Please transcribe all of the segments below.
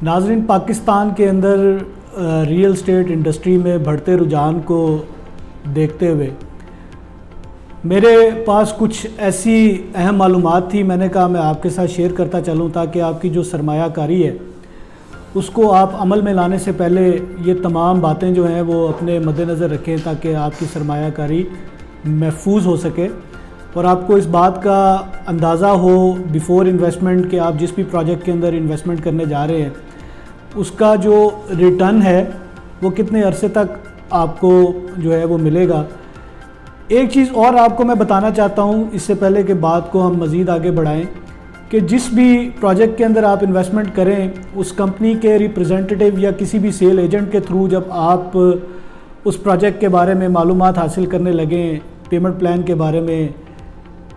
ناظرین، پاکستان کے اندر real estate industry میں بڑھتے رجحان کو دیکھتے ہوئے میرے پاس کچھ ایسی اہم معلومات تھی، میں نے کہا میں آپ کے ساتھ شیئر کرتا چلوں تاکہ آپ کی جو سرمایہ کاری ہے اس کو آپ عمل میں لانے سے پہلے یہ تمام باتیں جو ہیں وہ اپنے مد نظر رکھیں تاکہ آپ کی سرمایہ کاری محفوظ ہو سکے اور آپ کو اس بات کا اندازہ ہو بیفور انویسٹمنٹ کہ آپ جس بھی پروجیکٹ کے اندر انویسٹمنٹ کرنے جا رہے ہیں اس کا جو ریٹرن ہے وہ کتنے عرصے تک آپ کو جو ہے وہ ملے گا۔ ایک چیز اور آپ کو میں بتانا چاہتا ہوں اس سے پہلے کہ بات کو ہم مزید آگے بڑھائیں کہ جس بھی پروجیکٹ کے اندر آپ انویسٹمنٹ کریں اس کمپنی کے ریپریزنٹیٹیو یا کسی بھی سیل ایجنٹ کے تھرو جب آپ اس پروجیکٹ کے بارے میں معلومات حاصل کرنے لگیں، پیمنٹ پلان کے بارے میں،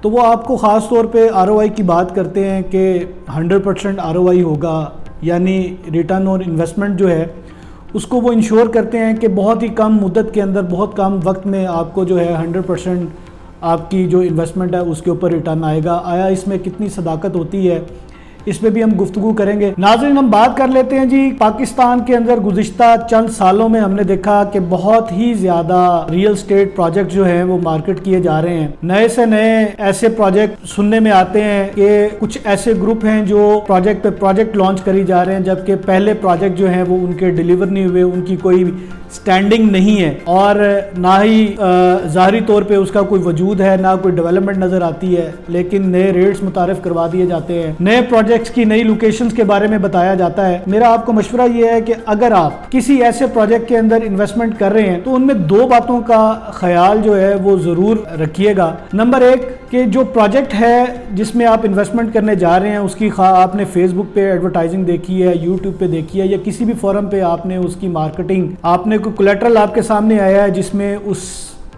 تو وہ آپ کو خاص طور پہ ROI کی بات کرتے ہیں کہ 100% ROI ہوگا، یعنی ریٹرن اور انویسٹمنٹ جو ہے اس کو وہ انشور کرتے ہیں کہ بہت ہی کم مدت کے اندر بہت کم وقت میں آپ کو جو ہے 100% آپ کی جو انویسٹمنٹ ہے اس کے اوپر ریٹرن آئے گا۔ آیا اس میں کتنی صداقت ہوتی ہے اس پہ بھی ہم گفتگو کریں گے۔ ناظرین، ہم بات کر لیتے ہیں جی پاکستان کے اندر گزشتہ چند سالوں میں ہم نے دیکھا کہ بہت ہی زیادہ ریئل اسٹیٹ پروجیکٹ جو ہیں وہ مارکیٹ کیے جا رہے ہیں۔ نئے سے نئے ایسے پروجیکٹ سننے میں آتے ہیں کہ کچھ ایسے گروپ ہیں جو پروجیکٹ پہ پروجیکٹ لانچ کری جا رہے ہیں جبکہ پہلے پروجیکٹ جو ہیں وہ ان کے ڈیلیور نہیں ہوئے، ان کی کوئی سٹینڈنگ نہیں ہے اور نہ ہی ظاہری طور پہ اس کا کوئی وجود ہے، نہ کوئی ڈیولپمنٹ نظر آتی ہے، لیکن نئے ریٹس متعارف کروا دیے جاتے ہیں، نئے پروجیکٹس کی نئی لوکیشنز کے بارے میں بتایا جاتا ہے۔ میرا آپ کو مشورہ یہ ہے کہ اگر آپ کسی ایسے پروجیکٹ کے اندر انویسٹمنٹ کر رہے ہیں تو ان میں دو باتوں کا خیال جو ہے وہ ضرور رکھیے گا۔ نمبر ایک کہ جو پروجیکٹ ہے جس میں آپ انویسٹمنٹ کرنے جا رہے ہیں اس کی خواہ آپ نے فیس بک پہ ایڈورٹائزنگ دیکھی ہے، یوٹیوب پہ دیکھی ہے یا کسی بھی فورم پہ آپ نے اس کی مارکیٹنگ، آپ نے کوئی کولیٹرل آپ کے سامنے آیا ہے جس میں اس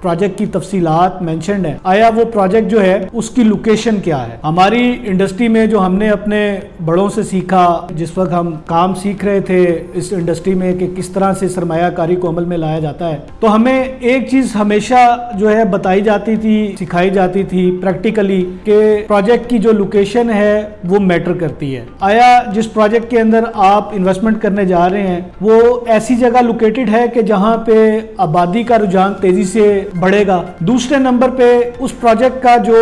پروجیکٹ کی تفصیلات مینشنڈ ہیں، آیا وہ پروجیکٹ جو ہے اس کی لوکیشن کیا ہے؟ ہماری انڈسٹری میں جو ہم نے اپنے بڑوں سے سیکھا جس وقت ہم کام سیکھ رہے تھے اس انڈسٹری میں کہ کس طرح سے سرمایہ کاری کو عمل میں لایا جاتا ہے، تو ہمیں ایک چیز ہمیشہ جو ہے بتائی جاتی تھی، سکھائی جاتی تھی پریکٹیکلی کہ پروجیکٹ کی جو لوکیشن ہے وہ میٹر کرتی ہے۔ آیا جس پروجیکٹ کے اندر آپ انویسٹمنٹ کرنے جا رہے ہیں وہ ایسی جگہ لوکیٹڈ ہے کہ جہاں پہ آبادی کا رجحان تیزی سے بڑھے گا؟ دوسرے نمبر پہ اس پروجیکٹ کا جو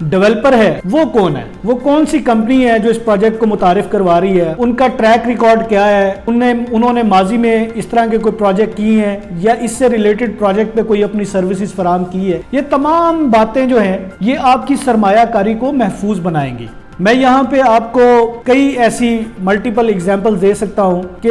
ڈیولپر ہے وہ کون ہے، وہ کون سی کمپنی ہے جو اس پروجیکٹ کو متعارف کروا رہی ہے، ان کا ٹریک ریکارڈ کیا ہے، انہوں نے ماضی میں اس طرح کے کوئی پروجیکٹ کی ہیں یا اس سے ریلیٹڈ پروجیکٹ پہ کوئی اپنی سروسز فراہم کی ہے۔ یہ تمام باتیں جو ہیں یہ آپ کی سرمایہ کاری کو محفوظ بنائیں گی۔ میں یہاں پہ آپ کو کئی ایسی ملٹیپل اگزامپل دے سکتا ہوں کہ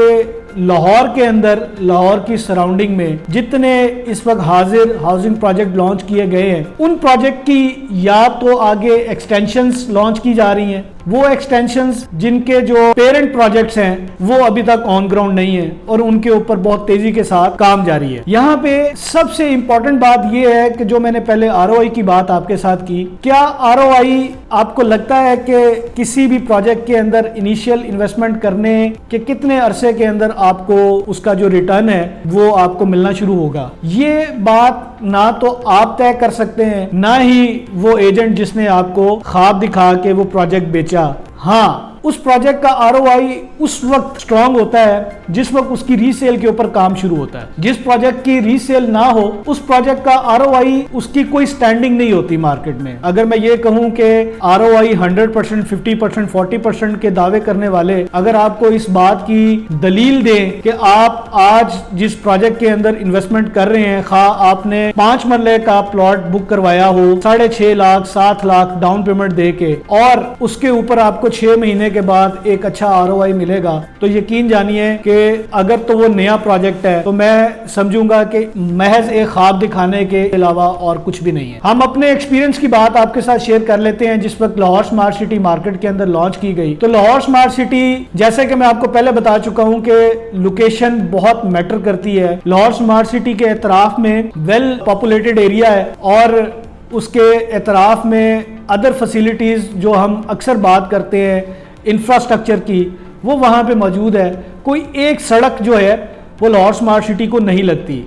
لاہور کے اندر، لاہور کی سراؤنڈنگ میں جتنے اس وقت حاضر ہاؤسنگ پروجیکٹ لانچ کیے گئے ہیں ان پروجیکٹ کی یا تو آگے ایکسٹینشنز لانچ کی جا رہی ہیں، وہ ایکسٹینشنز جن کے جو پیرنٹ پروجیکٹس ہیں وہ ابھی تک آن گراؤنڈ نہیں ہیں اور ان کے اوپر بہت تیزی کے ساتھ کام جاری ہے۔ یہاں پہ سب سے امپورٹنٹ بات یہ ہے کہ جو میں نے پہلے ROI کی بات آپ کے ساتھ کی، کیا ROI آپ کو لگتا ہے کہ کسی بھی پروجیکٹ کے اندر انیشیل انویسٹمنٹ کرنے کے کتنے عرصے کے اندر آپ کو اس کا جو ریٹرن ہے وہ آپ کو ملنا شروع ہوگا؟ یہ بات نہ تو آپ طے کر سکتے ہیں نہ ہی وہ ایجنٹ جس نے آپ کو خواب دکھا کے وہ پروجیکٹ بیچا۔ ہاں، اس پروجیکٹ کا ROI اس وقت سٹرونگ ہوتا ہے جس وقت اس کی ری سیل کے اوپر کام شروع ہوتا ہے۔ جس پروجیکٹ کی ری سیل نہ ہو اس پروجیکٹ کا ROI اس کی کوئی سٹینڈنگ نہیں ہوتی مارکیٹ میں۔ اگر میں یہ کہوں کہ ROI 100%، 50%، 40% کے دعوے کرنے والے اگر آپ کو اس بات کی دلیل دیں کہ آپ آج جس پروجیکٹ کے اندر انویسٹمنٹ کر رہے ہیں، خواہ آپ نے 5 مرلے کا پلاٹ بک کروایا ہو 6.5 لاکھ 7 لاکھ ڈاؤن پیمنٹ دے کے اور اس کے اوپر آپ کو 6 مہینے کے بعد ایک اچھا ROI ملے گا، تو یقین جانیے کہ اگر تو وہ نیا پروجیکٹ ہے تو میں سمجھوں گا کہ محض ایک خواب دکھانے کے علاوہ اور کچھ بھی نہیں ہے۔ ہم اپنے ایکسپیرینس کی بات آپ کے ساتھ شیئر کر لیتے ہیں۔ جس وقت لاہور سمارٹ سٹی مارکیٹ کے اندر لانچ کی گئی تو لاہور سمارٹ سٹی جیسے کہ میں آپ کو پہلے بتا چکا ہوں کہ لوکیشن بہت میٹر کرتی ہے۔ لاہور سمارٹ سٹی کے اطراف میں ویل پاپولیٹڈ ایریا ہے اور اس کے اطراف میں ادر فیسیلیٹیز جو ہم اکثر بات کرتے ہیں انفراسٹرکچر کی وہ وہاں پہ موجود ہے۔ کوئی ایک سڑک جو ہے وہ لاہور سمارٹ سٹی کو نہیں لگتی۔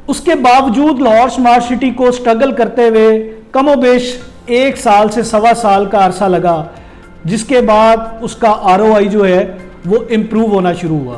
اس کے باوجود لاہور سمارٹ سٹی کو سٹرگل کرتے ہوئے کم و بیش 1 سال سے 1.25 سال کا عرصہ لگا، جس کے بعد اس کا ROI جو ہے وہ امپروو ہونا شروع ہوا.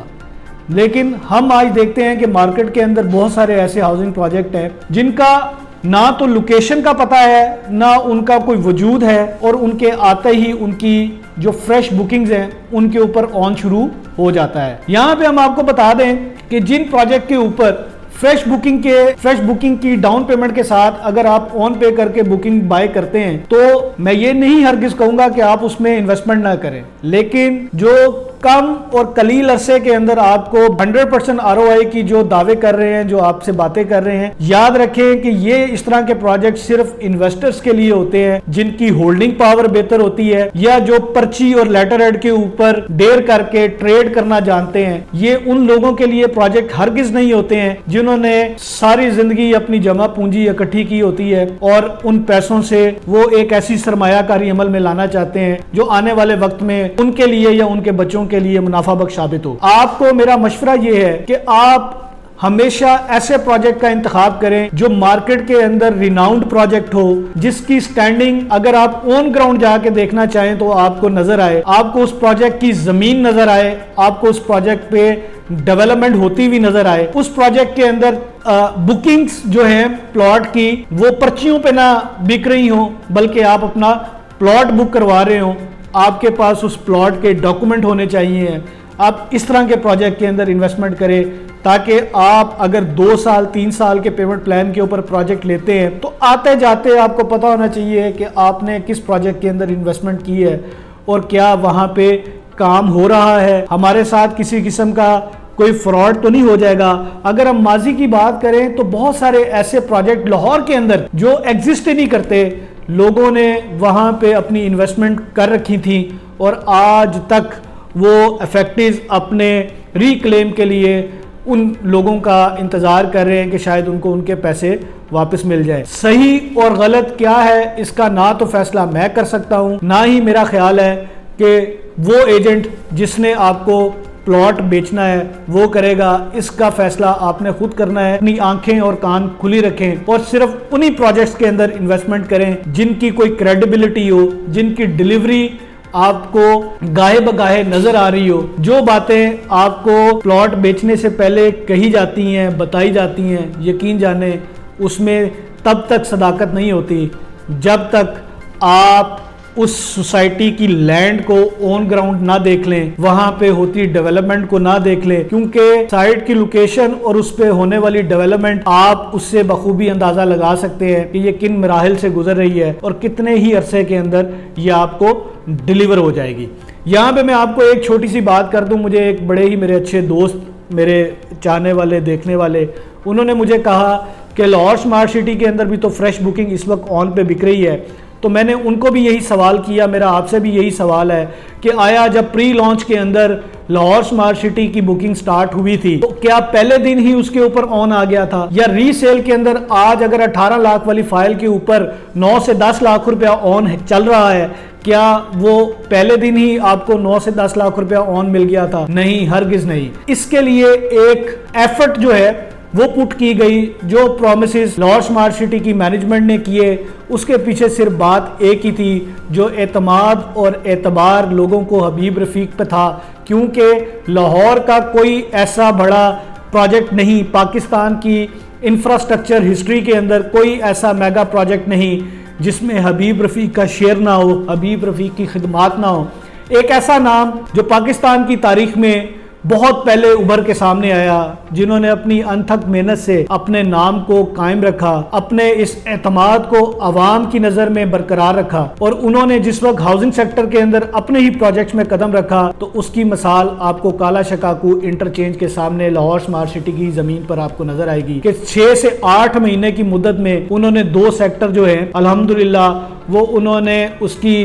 لیکن ہم آج دیکھتے ہیں کہ مارکیٹ کے اندر بہت سارے ایسے ہاؤسنگ پروجیکٹ ہیں جن کا نہ تو لوکیشن کا پتہ ہے, نہ ان کا کوئی وجود ہے, اور ان کے آتے ہی ان کی جو فریش بکنگز ہیں ان کے اوپر آن شروع ہو جاتا ہے. یہاں پہ ہم آپ کو بتا دیں کہ جن پروجیکٹ کے اوپر فریش بکنگ کی ڈاؤن پیمنٹ کے ساتھ اگر آپ آن پے کر کے بکنگ بائی کرتے ہیں تو میں یہ نہیں ہرگز کہوں گا کہ آپ اس میں انویسٹمنٹ نہ کریں, لیکن جو کم اور قلیل عرصے کے اندر آپ کو 100% ROI کی جو دعوے کر رہے ہیں, جو آپ سے باتیں کر رہے ہیں, یاد رکھیں کہ یہ اس طرح کے پروجیکٹ صرف انویسٹرز کے لیے ہوتے ہیں جن کی ہولڈنگ پاور بہتر ہوتی ہے, یا جو پرچی اور لیٹر ہیڈ کے اوپر ڈیر کر کے ٹریڈ کرنا جانتے ہیں. یہ ان لوگوں کے لیے پروجیکٹ ہرگز نہیں ہوتے ہیں جنہوں نے ساری زندگی اپنی جمع پونجی اکٹھی کی ہوتی ہے اور ان پیسوں سے وہ ایک ایسی سرمایہ کاری عمل میں لانا چاہتے ہیں جو آنے والے وقت میں ان کے لیے یا ان کے بچوں کے لیے منافع بخش ثابت ہو. آپ کو میرا مشورہ یہ ہے کہ آپ ہمیشہ ایسے پروجیکٹ کا انتخاب کریں جو مارکیٹ کے اندر ریناؤنڈ پروجیکٹ ہو, جس کی سٹینڈنگ اگر آپ آن گراؤنڈ جا کے دیکھنا چاہیں تو آپ کو نظر آئے, آپ کو اس پروجیکٹ کی زمین نظر آئے, آپ کو اس پروجیکٹ پہ ڈیولپمنٹ ہوتی ہوئی نظر آئے. اس پروجیکٹ کے اندر بکنگز جو ہیں پلاٹ کی وہ پرچیوں پہ نہ بک رہی ہوں بلکہ آپ اپنا پلاٹ بک کروا رہے ہوں, آپ کے پاس اس پلاٹ کے ڈاکومنٹ ہونے چاہیے. آپ اس طرح کے پروجیکٹ کے اندر انویسٹمنٹ کریں تاکہ آپ اگر 2 سال 3 سال کے پیمنٹ پلان کے اوپر پروجیکٹ لیتے ہیں تو آتے جاتے آپ کو پتا ہونا چاہیے کہ آپ نے کس پروجیکٹ کے اندر انویسٹمنٹ کی ہے اور کیا وہاں پہ کام ہو رہا ہے, ہمارے ساتھ کسی قسم کا کوئی فراڈ تو نہیں ہو جائے گا. اگر ہم ماضی کی بات کریں تو بہت سارے ایسے پروجیکٹ لاہور کے اندر جو ایگزسٹ ہی نہیں کرتے, لوگوں نے وہاں پہ اپنی انویسٹمنٹ کر رکھی تھی اور آج تک وہ افیکٹیز اپنے ریکلیم کے لیے ان لوگوں کا انتظار کر رہے ہیں کہ شاید ان کو ان کے پیسے واپس مل جائے. صحیح اور غلط کیا ہے اس کا نہ تو فیصلہ میں کر سکتا ہوں, نہ ہی میرا خیال ہے کہ وہ ایجنٹ جس نے آپ کو پلاٹ بیچنا ہے وہ کرے گا. اس کا فیصلہ آپ نے خود کرنا ہے. اپنی آنکھیں اور کان کھلی رکھیں اور صرف انہی پروجیکٹس کے اندر انویسٹمنٹ کریں جن کی کوئی کریڈیبلٹی ہو, جن کی ڈیلیوری آپ کو گاہے بگاہے نظر آ رہی ہو. جو باتیں آپ کو پلاٹ بیچنے سے پہلے کہی جاتی ہیں, بتائی جاتی ہیں, یقین جانیں اس میں تب تک صداقت نہیں ہوتی جب تک آپ اس سوسائٹی کی لینڈ کو آن گراؤنڈ نہ دیکھ لیں, وہاں پہ ہوتی ڈیولپمنٹ کو نہ دیکھ لیں, کیونکہ سائٹ کی لوکیشن اور اس پہ ہونے والی ڈیولپمنٹ آپ اس سے بخوبی اندازہ لگا سکتے ہیں کہ یہ کن مراحل سے گزر رہی ہے اور کتنے ہی عرصے کے اندر یہ آپ کو ڈیلیور ہو جائے گی. یہاں پہ میں آپ کو ایک چھوٹی سی بات کر دوں. مجھے ایک بڑے ہی میرے اچھے دوست, میرے چاہنے والے, دیکھنے والے, انہوں نے مجھے کہا کہ لاہور سمارٹ سٹی کے اندر بھی تو فریش بکنگ اس وقت آن پہ بک رہی ہے. تو میں نے ان کو بھی یہی سوال کیا, میرا آپ سے بھی یہی سوال ہے کہ آیا جب پری لانچ کے اندر لاہور سمارٹ سٹی کی بکنگ سٹارٹ ہوئی تھی تو کیا پہلے دن ہی اس کے اوپر آن آ گیا تھا, یا ری سیل کے اندر آج اگر 18 لاکھ والی فائل کے اوپر 9 سے 10 لاکھ روپیہ آن چل رہا ہے, کیا وہ پہلے دن ہی آپ کو 9 سے 10 لاکھ روپیہ آن مل گیا تھا؟ نہیں, ہرگز نہیں. اس کے لیے ایک ایفرٹ جو ہے وہ پٹ کی گئی, جو پرومسز لاہور سمارٹ سٹی کی مینجمنٹ نے کیے اس کے پیچھے صرف بات ایک ہی تھی, جو اعتماد اور اعتبار لوگوں کو حبیب رفیق پہ تھا. کیونکہ لاہور کا کوئی ایسا بڑا پروجیکٹ نہیں, پاکستان کی انفراسٹرکچر ہسٹری کے اندر کوئی ایسا میگا پروجیکٹ نہیں جس میں حبیب رفیق کا شیئر نہ ہو, حبیب رفیق کی خدمات نہ ہو. ایک ایسا نام جو پاکستان کی تاریخ میں بہت پہلے ابھر کے سامنے آیا, جنہوں نے اپنی انتھک محنت سے اپنے نام کو قائم رکھا, اپنے اس اعتماد کو عوام کی نظر میں برقرار رکھا, اور انہوں نے جس وقت ہاؤسنگ سیکٹر کے اندر اپنے ہی پروجیکٹس میں قدم رکھا تو اس کی مثال آپ کو کالا شکاکو انٹرچینج کے سامنے لاہور سمارٹ سٹی کی زمین پر آپ کو نظر آئے گی کہ 6 سے 8 مہینے کی مدت میں انہوں نے 2 سیکٹر جو ہیں الحمدللہ وہ انہوں نے اس کی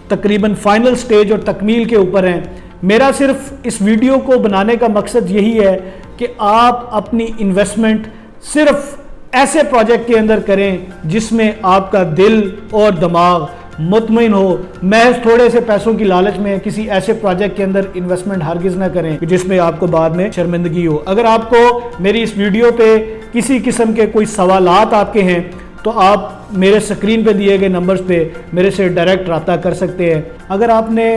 تقریباً فائنل سٹیج اور تکمیل کے اوپر ہیں. میرا صرف اس ویڈیو کو بنانے کا مقصد یہی ہے کہ آپ اپنی انویسٹمنٹ صرف ایسے پروجیکٹ کے اندر کریں جس میں آپ کا دل اور دماغ مطمئن ہو. محض تھوڑے سے پیسوں کی لالچ میں کسی ایسے پروجیکٹ کے اندر انویسٹمنٹ ہرگز نہ کریں جس میں آپ کو بعد میں شرمندگی ہو. اگر آپ کو میری اس ویڈیو پہ کسی قسم کے کوئی سوالات آپ کے ہیں تو آپ میرے سکرین پہ دیے گئے نمبرز پہ میرے سے ڈائریکٹ رابطہ کر سکتے ہیں. اگر آپ نے